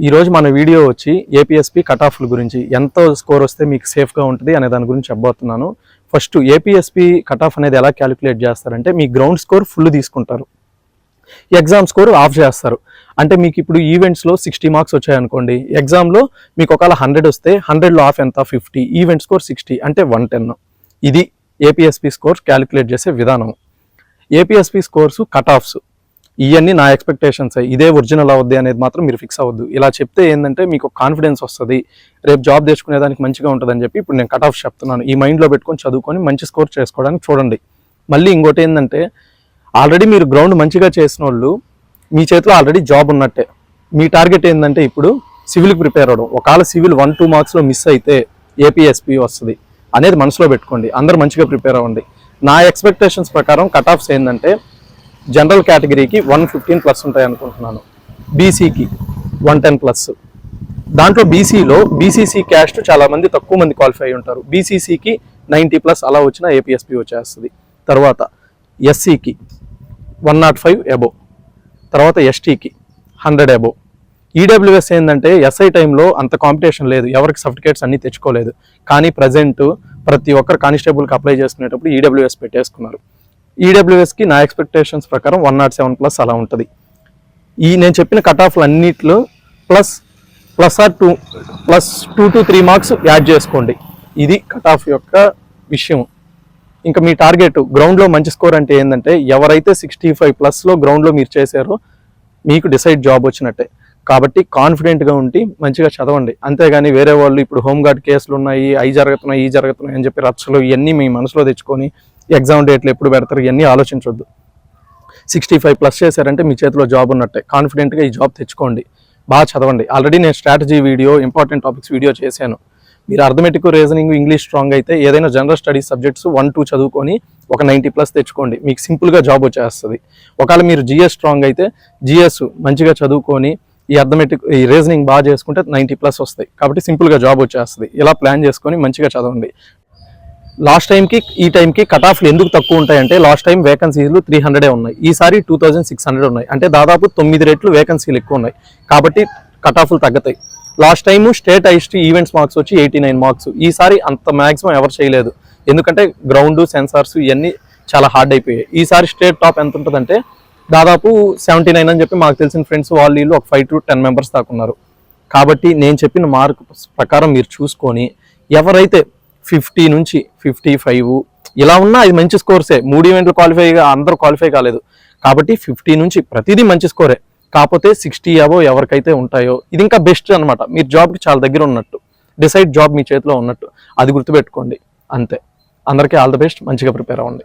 ఈరోజు మన వీడియో వచ్చి ఏపీఎస్పీ కట్ ఆఫ్ల గురించి ఎంత స్కోర్ వస్తే మీకు సేఫ్గా ఉంటుంది అనే దాని గురించి చెప్పబోతున్నాను. ఫస్ట్ ఏపీఎస్పీ కట్ ఆఫ్ అనేది ఎలా క్యాలిక్యులేట్ చేస్తారంటే మీ గ్రౌండ్ స్కోర్ ఫుల్ తీసుకుంటారు, ఎగ్జామ్ స్కోర్ ఆఫ్ చేస్తారు. అంటే మీకు ఇప్పుడు ఈవెంట్స్లో 60 మార్క్స్ వచ్చాయనుకోండి, ఎగ్జామ్లో మీకు ఒకవేళ 100 వస్తే 100లో ఆఫ్ ఎంత 50, ఈవెంట్ స్కోర్ 60 అంటే 110. ఇది ఏపీఎస్పీ స్కోర్స్ క్యాలిక్యులేట్ చేసే విధానం. ఏపీఎస్పీ స్కోర్స్ కట్ ఆఫ్స్ ఇవన్నీ నా ఎక్స్పెక్టేషన్స్, ఇదే ఒరిజినల్ అవుద్ది అనేది మాత్రం మీరు ఫిక్స్ అవ్వద్దు. ఇలా చెప్తే ఏంటంటే మీకు కాన్ఫిడెన్స్ వస్తుంది, రేపు జాబ్ తెచ్చుకునేదానికి మంచిగా ఉంటుందని చెప్పి ఇప్పుడు నేను కట్ ఆఫ్ చెప్తున్నాను. ఈ మైండ్లో పెట్టుకొని చదువుకొని మంచి స్కోర్ చేసుకోవడానికి చూడండి. మళ్ళీ ఇంకోటి ఏంటంటే ఆల్రెడీ మీరు గ్రౌండ్ మంచిగా చేసిన వాళ్ళు మీ చేతిలో ఆల్రెడీ జాబ్ ఉన్నట్టే. మీ టార్గెట్ ఏంటంటే ఇప్పుడు సివిల్కి ప్రిపేర్ అవ్వడం. ఒకవేళ సివిల్ 1-2 మార్క్స్లో మిస్ అయితే ఏపీఎస్పీ వస్తుంది అనేది మనసులో పెట్టుకోండి. అందరూ మంచిగా ప్రిపేర్ అవ్వండి. నా ఎక్స్పెక్టేషన్స్ ప్రకారం కట్ ఆఫ్స్ ఏంటంటే జనరల్ కేటగిరీకి 115+ ఉంటాయి అనుకుంటున్నాను, బీసీకి 110+. దాంట్లో బీసీలో బీసీసీ క్యాస్ట్ చాలా మంది తక్కువ మంది క్వాలిఫై అయి ఉంటారు. బీసీసీకి 90+ అలా వచ్చిన ఏపీఎస్పీ వచ్చేస్తుంది. తర్వాత ఎస్సీకి 105 అబోవ్, తర్వాత ఎస్టీకి 100 అబోవ్. ఈడబ్ల్యూఎస్ ఏంటంటే ఎస్ఐ టైంలో అంత కాంపిటీషన్ లేదు, ఎవరికి సర్టిఫికేట్స్ అన్నీ తెచ్చుకోలేదు. కానీ ప్రజెంట్ ప్రతి ఒక్కరు కానిస్టేబుల్కి అప్లై చేసుకునేటప్పుడు ఈడబ్ల్యూఎస్ పెట్టేసుకున్నారు. ఈడబ్ల్యూఎస్కి నా ఎక్స్పెక్టేషన్స్ ప్రకారం 107+ అలా ఉంటుంది. నేను చెప్పిన కట్ ఆఫ్లు అన్నిట్లో +2 to 3 మార్క్స్ యాడ్ చేసుకోండి. ఇది కట్ ఆఫ్ యొక్క విషయం. ఇంకా మీ టార్గెట్ గ్రౌండ్లో మంచి స్కోర్ అంటే ఏంటంటే ఎవరైతే 65+లో గ్రౌండ్లో మీరు చేశారో మీకు డిసైడ్ జాబ్ వచ్చినట్టే. కాబట్టి కాన్ఫిడెంట్గా ఉండి మంచిగా చదవండి. అంతేగాని వేరే వాళ్ళు ఇప్పుడు హోంగార్డ్ కేసులు ఉన్నాయి, అవి జరుగుతున్నాయి, ఈ జరుగుతున్నాయి అని చెప్పి రచ్చలు ఇవన్నీ మీ మనసులో తెచ్చుకొని ఎగ్జామ్ డేట్లు ఎప్పుడు పెడతారు ఇవన్నీ ఆలోచించొద్దు. 65+ చేశారంటే మీ చేతిలో జాబ్ ఉన్నట్టే. కాన్ఫిడెంట్గా ఈ జాబ్ తెచ్చుకోండి, బాగా చదవండి. ఆల్రెడీ నేను strategy video, important topics video చేశాను. మీరు అర్థమెటిక్, రీజనింగ్, ఇంగ్లీష్ స్ట్రాంగ్ అయితే ఏదైనా జనరల్ స్టడీస్ సబ్జెక్ట్స్ 1-2 చదువుకొని ఒక 90+ తెచ్చుకోండి, మీకు సింపుల్గా జాబ్ వచ్చేస్తుంది. ఒకవేళ మీరు జిఎస్ స్ట్రాంగ్ అయితే జిఎస్ మంచిగా చదువుకొని ఈ అర్థమెటిక్, ఈ రీజనింగ్ బాగా చేసుకుంటే 90+ వస్తాయి. కాబట్టి సింపుల్గా జాబ్ వచ్చేస్తుంది. ఇలా ప్లాన్ చేసుకొని మంచిగా చదవండి. లాస్ట్ టైంకి ఈ టైంకి కట్ ఆఫ్లు ఎందుకు తక్కువ ఉంటాయంటే లాస్ట్ టైం వేకెన్సీలు 300 ఉన్నాయి, ఈసారి 2600 ఉన్నాయి. అంటే దాదాపు 9 రెట్లు వేకెన్సీలు ఎక్కువ ఉన్నాయి. కాబట్టి కట్ ఆఫ్లు తగ్గుతాయి. Last time state IST events marks వచ్చి 89 మార్క్స్, ఈసారి అంత మ్యాక్సిమం ఎవరు చేయలేదు. ఎందుకంటే గ్రౌండ్, సెన్సార్స్ ఇవన్నీ చాలా హార్డ్ అయిపోయాయి. ఈసారి స్టేట్ టాప్ ఎంత ఉంటుందంటే దాదాపు 79 అని చెప్పి మాకు తెలిసిన ఫ్రెండ్స్ వాళ్ళు ఒక 5 to 10 మెంబర్స్ దాకా ఉన్నారు. కాబట్టి నేను చెప్పిన మార్క్ ప్రకారం మీరు చూసుకొని ఎవరైతే 50 నుంచి 55 ఇలా ఉన్నా అది మంచి స్కోర్సే. 3 ఈవెంట్లు క్వాలిఫైగా అందరూ క్వాలిఫై కాలేదు. కాబట్టి 50 నుంచి ప్రతిదీ మంచి స్కోరే. కాకపోతే 60 అబోవ్ ఎవరికైతే ఉంటాయో ఇది ఇంకా బెస్ట్ అనమాట. మీరు జాబ్కి చాలా దగ్గర ఉన్నట్టు, డిసైడ్ జాబ్ మీ చేతిలో ఉన్నట్టు, అది గుర్తుపెట్టుకోండి. అంతే. అందరికీ ఆల్ ది బెస్ట్, మంచిగా ప్రిపేర్ అవ్వండి.